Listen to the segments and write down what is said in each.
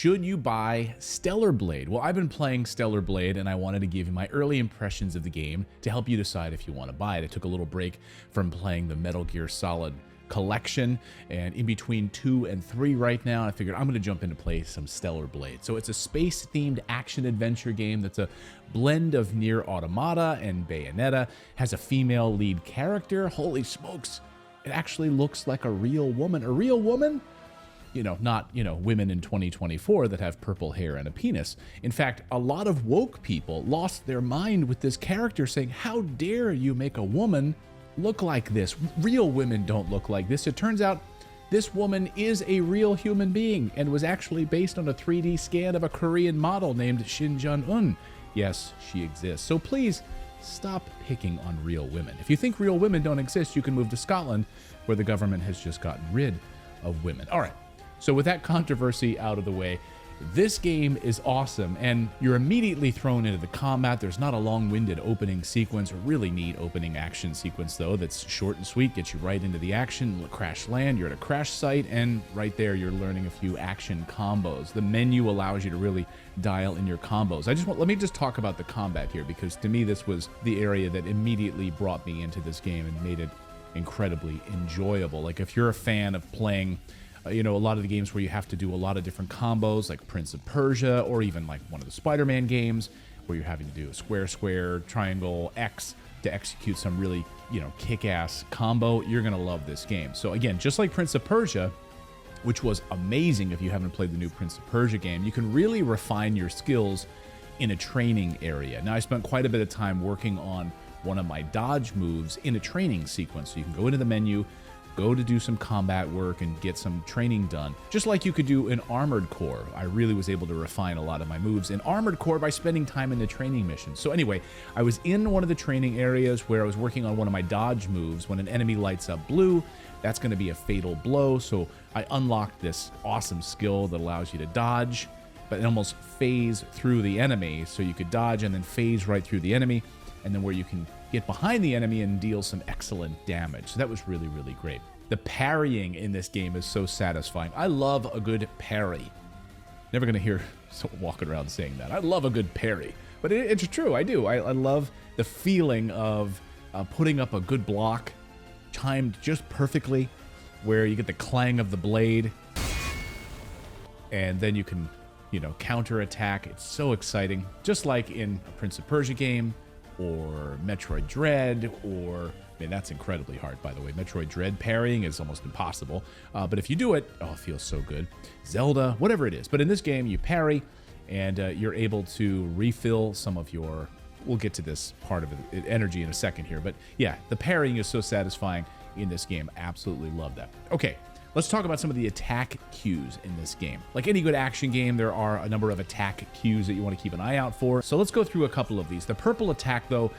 should you buy Stellar Blade? Well, I've been playing Stellar Blade and I wanted to give you my early impressions of the game to help you decide if you want to buy it. I took a little break from playing the Metal Gear Solid collection and in between 2 and 3 right now. I figured I'm going to jump in to play some Stellar Blade. So it's a space-themed action-adventure game that's a blend of Nier Automata and Bayonetta. Has a female lead character. Holy smokes, it actually looks like a real woman. A real woman? You know, not, women in 2024 that have purple hair and a penis. In fact, a lot of woke people lost their mind with this character saying, how dare you make a woman look like this? Real women don't look like this. It turns out this woman is a real human being and was actually based on a 3D scan of a Korean model named Shin Jun-un. Yes, she exists. So please stop picking on real women. If you think real women don't exist, you can move to Scotland, where the government has just gotten rid of women. All right. So with that controversy out of the way, this game is awesome, and you're immediately thrown into the combat. There's not a long-winded opening sequence, a really neat opening action sequence, though, that's short and sweet, gets you right into the action, crash land, you're at a crash site, and right there you're learning a few action combos. The menu allows you to really dial in your combos. Let me just talk about the combat here, because to me this was the area that immediately brought me into this game and made it incredibly enjoyable. Like, if you're a fan of playing a lot of the games where you have to do a lot of different combos, like Prince of Persia, or even like one of the Spider-Man games where you're having to do a square, square, triangle, X to execute some really, kick-ass combo, you're going to love this game. So again, just like Prince of Persia, which was amazing if you haven't played the new Prince of Persia game, you can really refine your skills in a training area. Now, I spent quite a bit of time working on one of my dodge moves in a training sequence. So you can go into the menu, go to do some combat work and get some training done. Just like you could do in Armored Core. I really was able to refine a lot of my moves in Armored Core by spending time in the training missions. So anyway, I was in one of the training areas where I was working on one of my dodge moves. When an enemy lights up blue, that's going to be a fatal blow. So I unlocked this awesome skill that allows you to dodge, but almost phase through the enemy. So you could dodge and then phase right through the enemy, and then where you can get behind the enemy and deal some excellent damage. So that was really, really great. The parrying in this game is so satisfying. I love a good parry. Never going to hear someone walking around saying that. I love a good parry. But it's true, I do. I love the feeling of putting up a good block, timed just perfectly, where you get the clang of the blade, and then you can, counterattack. It's so exciting. Just like in a Prince of Persia game, or Metroid Dread, or, that's incredibly hard, by the way. Metroid Dread parrying is almost impossible, but if you do it, it feels so good. Zelda, whatever it is. But in this game, you parry, and you're able to refill some of your, we'll get to this part of it, energy in a second here, but yeah, the parrying is so satisfying in this game. Absolutely love that. Okay. Let's talk about some of the attack cues in this game. Like any good action game, there are a number of attack cues that you want to keep an eye out for. So let's go through a couple of these. The purple attack, though,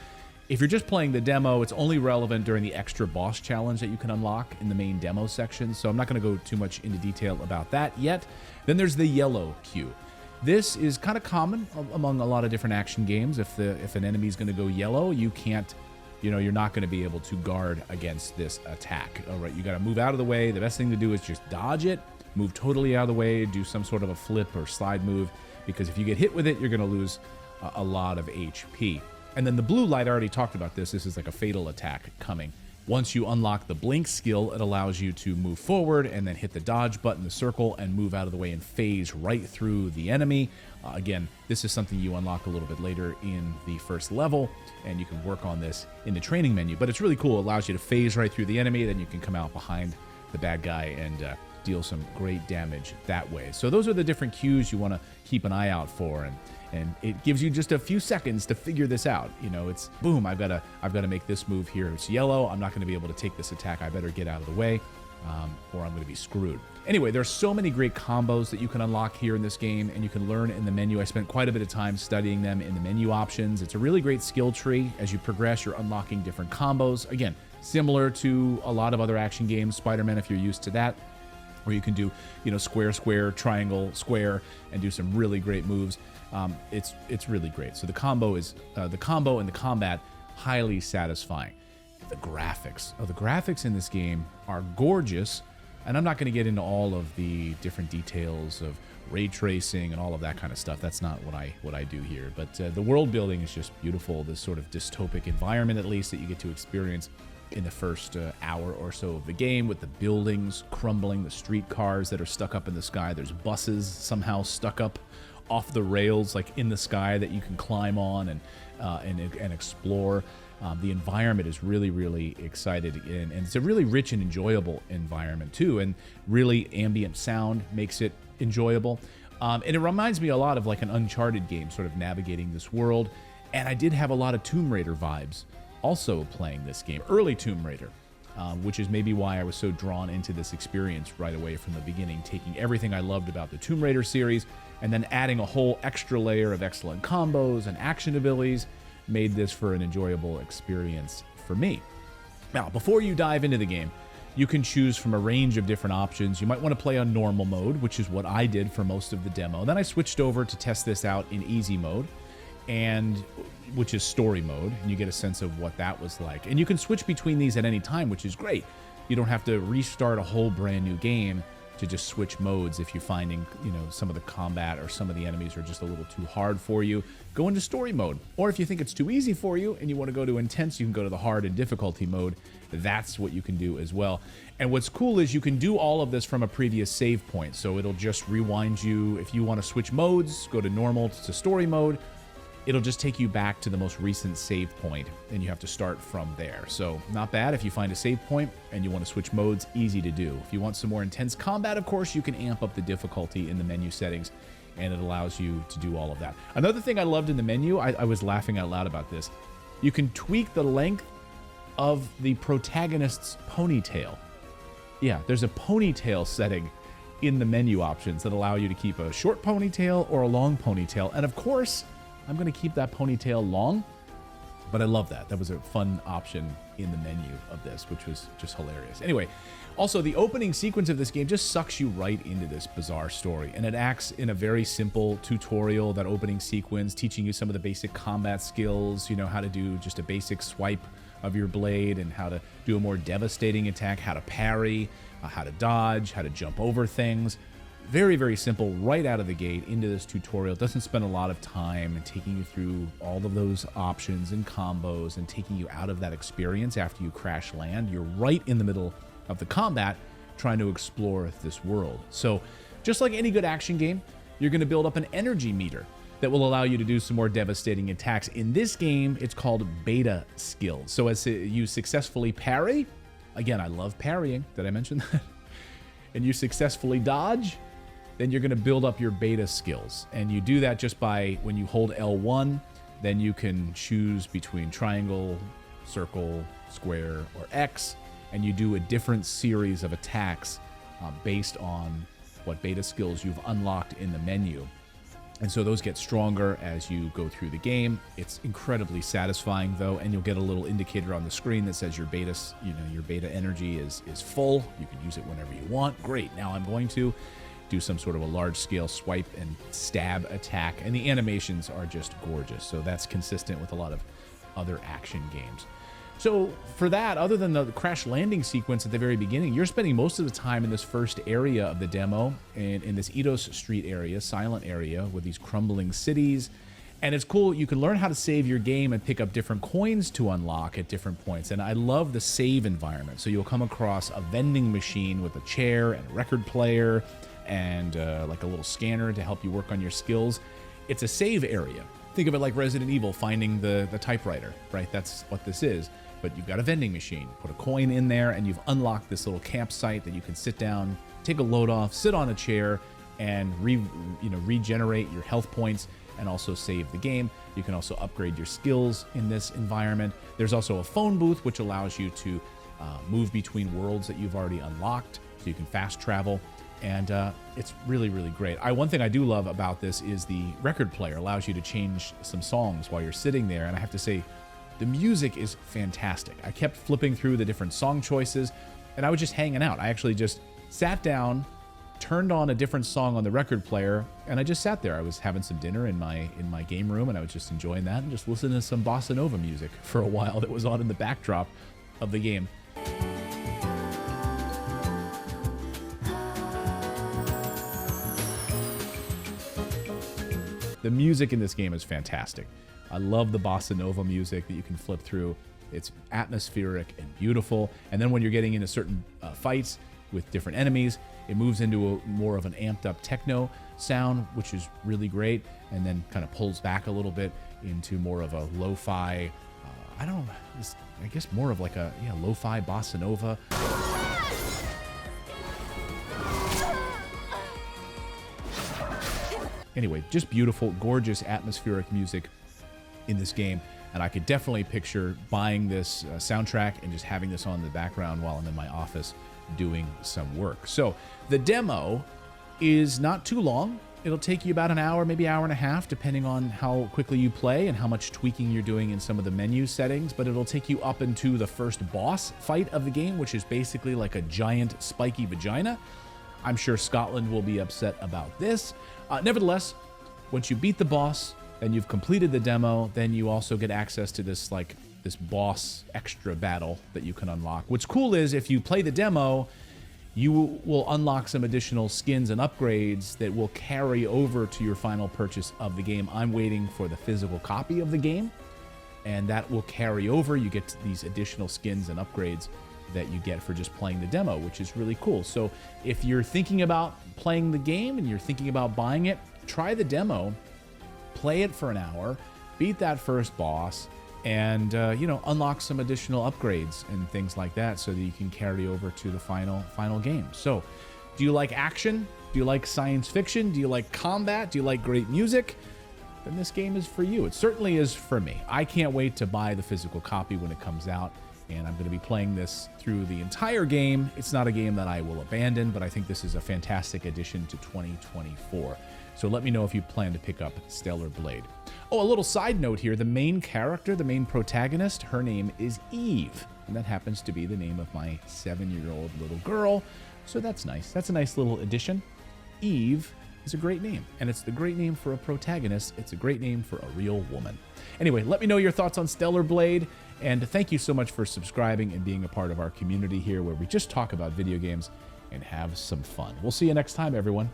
if you're just playing the demo, it's only relevant during the extra boss challenge that you can unlock in the main demo section. So I'm not going to go too much into detail about that yet. Then there's the yellow cue. This is kind of common among a lot of different action games. If an enemy is going to go yellow, you can't, you're not going to be able to guard against this attack. All right, you got to move out of the way. The best thing to do is just dodge it, move totally out of the way, do some sort of a flip or slide move, because if you get hit with it, you're going to lose a lot of HP. And then the blue light, I already talked about this. This is like a fatal attack coming. Once you unlock the blink skill, it allows you to move forward and then hit the dodge button, the circle, and move out of the way and phase right through the enemy. Again, this is something you unlock a little bit later in the first level, and you can work on this in the training menu. But it's really cool. It allows you to phase right through the enemy, then you can come out behind the bad guy and deal some great damage that way. So those are the different cues you want to keep an eye out for, and it gives you just a few seconds to figure this out. It's boom, I've got to make this move here. It's yellow. I'm not going to be able to take this attack. I better get out of the way, or I'm going to be screwed. Anyway, there's so many great combos that you can unlock here in this game, and you can learn in the menu. I spent quite a bit of time studying them in the menu options. It's a really great skill tree. As you progress, you're unlocking different combos. Again, similar to a lot of other action games, Spider-Man, if you're used to that, where you can do, square, square, triangle, square, and do some really great moves. It's really great. So the combo and the combat, highly satisfying. The graphics. The graphics in this game are gorgeous, and I'm not going to get into all of the different details of ray tracing and all of that kind of stuff. That's not what I do here. But the world building is just beautiful. This sort of dystopic environment, at least, that you get to experience in the first hour or so of the game, with the buildings crumbling, the streetcars that are stuck up in the sky. There's buses somehow stuck up off the rails, like in the sky, that you can climb on and explore. The environment is really, really excited, and it's a really rich and enjoyable environment too, and really ambient sound makes it enjoyable. And it reminds me a lot of like an Uncharted game, sort of navigating this world. And I did have a lot of Tomb Raider vibes also playing this game, early Tomb Raider, which is maybe why I was so drawn into this experience right away from the beginning, taking everything I loved about the Tomb Raider series and then adding a whole extra layer of excellent combos and action abilities made this for an enjoyable experience for me. Now, before you dive into the game, you can choose from a range of different options. You might want to play on normal mode, which is what I did for most of the demo. Then I switched over to test this out in easy mode, and which is story mode, and you get a sense of what that was like. And you can switch between these at any time, which is great. You don't have to restart a whole brand new game to just switch modes if you're finding, some of the combat or some of the enemies are just a little too hard for you. Go into story mode. Or if you think it's too easy for you and you want to go to intense, you can go to the hard and difficulty mode. That's what you can do as well. And what's cool is you can do all of this from a previous save point. So it'll just rewind you. If you want to switch modes, go to normal to story mode. It'll just take you back to the most recent save point, and you have to start from there. So not bad if you find a save point and you want to switch modes, easy to do. If you want some more intense combat, of course, you can amp up the difficulty in the menu settings, and it allows you to do all of that. Another thing I loved in the menu, I was laughing out loud about this, you can tweak the length of the protagonist's ponytail. Yeah, there's a ponytail setting in the menu options that allow you to keep a short ponytail or a long ponytail, and of course, I'm going to keep that ponytail long, but I love that. That was a fun option in the menu of this, which was just hilarious. Anyway, also the opening sequence of this game just sucks you right into this bizarre story, and it acts in a very simple tutorial, that opening sequence, teaching you some of the basic combat skills, how to do just a basic swipe of your blade and how to do a more devastating attack, how to parry, how to dodge, how to jump over things. Very, very simple right out of the gate into this tutorial. It doesn't spend a lot of time taking you through all of those options and combos and taking you out of that experience after you crash land. You're right in the middle of the combat trying to explore this world. So just like any good action game, you're going to build up an energy meter that will allow you to do some more devastating attacks. In this game, it's called beta skills. So as you successfully parry, again, I love parrying. Did I mention that? And you successfully dodge, then you're going to build up your beta skills. And you do that just by, when you hold L1, then you can choose between triangle, circle, square, or X, and you do a different series of attacks based on what beta skills you've unlocked in the menu. And so those get stronger as you go through the game. It's incredibly satisfying though, and you'll get a little indicator on the screen that says your beta, your beta energy is full. You can use it whenever you want. Great. Now I'm going to do some sort of a large scale swipe and stab attack, and the animations are just gorgeous. So that's consistent with a lot of other action games. So for that, other than the crash landing sequence at the very beginning, you're spending most of the time in this first area of the demo, in this Eidos Street area, silent area, with these crumbling cities. And it's cool, you can learn how to save your game and pick up different coins to unlock at different points. And I love the save environment. So you'll come across a vending machine with a chair and a record player and like a little scanner to help you work on your skills. It's a save area. Think of it like Resident Evil finding the typewriter, right? That's what this is. But you've got a vending machine, put a coin in there, and you've unlocked this little campsite that you can sit down, take a load off, sit on a chair, and regenerate your health points and also save the game. You can also upgrade your skills in this environment. There's also a phone booth, which allows you to move between worlds that you've already unlocked, so you can fast travel. And it's really, really great. One thing I do love about this is the record player allows you to change some songs while you're sitting there. And I have to say, the music is fantastic. I kept flipping through the different song choices, and I was just hanging out. I actually just sat down, turned on a different song on the record player, and I just sat there. I was having some dinner in my game room, and I was just enjoying that and just listening to some bossa nova music for a while that was on in the backdrop of the game. The music in this game is fantastic. I love the bossa nova music that you can flip through. It's atmospheric and beautiful. And then when you're getting into certain fights with different enemies, it moves into more of an amped up techno sound, which is really great, and then kind of pulls back a little bit into more of a lo-fi, I guess more of like a lo-fi bossa nova. Anyway, just beautiful, gorgeous, atmospheric music in this game, and I could definitely picture buying this soundtrack and just having this on in the background while I'm in my office doing some work. So the demo is not too long. It'll take you about an hour, maybe hour and a half, depending on how quickly you play and how much tweaking you're doing in some of the menu settings, but it'll take you up into the first boss fight of the game, which is basically like a giant spiky vagina. I'm sure Scotland will be upset about this. Nevertheless, once you beat the boss and you've completed the demo, then you also get access to this boss extra battle that you can unlock. What's cool is if you play the demo, you will unlock some additional skins and upgrades that will carry over to your final purchase of the game. I'm waiting for the physical copy of the game, and that will carry over. You get these additional skins and upgrades that you get for just playing the demo, which is really cool. So if you're thinking about playing the game and you're thinking about buying it, try the demo, play it for an hour, beat that first boss, and unlock some additional upgrades and things like that so that you can carry over to the final game. So do you like action? Do you like science fiction? Do you like combat? Do you like great music? Then this game is for you. It certainly is for me. I can't wait to buy the physical copy when it comes out, and I'm going to be playing this through the entire game. It's not a game that I will abandon, but I think this is a fantastic addition to 2024. So let me know if you plan to pick up Stellar Blade. Oh, a little side note here. The main character, the main protagonist, her name is Eve. And that happens to be the name of my 7-year-old little girl. So that's nice. That's a nice little addition. Eve is a great name. And it's the great name for a protagonist. It's a great name for a real woman. Anyway, let me know your thoughts on Stellar Blade. And thank you so much for subscribing and being a part of our community here where we just talk about video games and have some fun. We'll see you next time, everyone.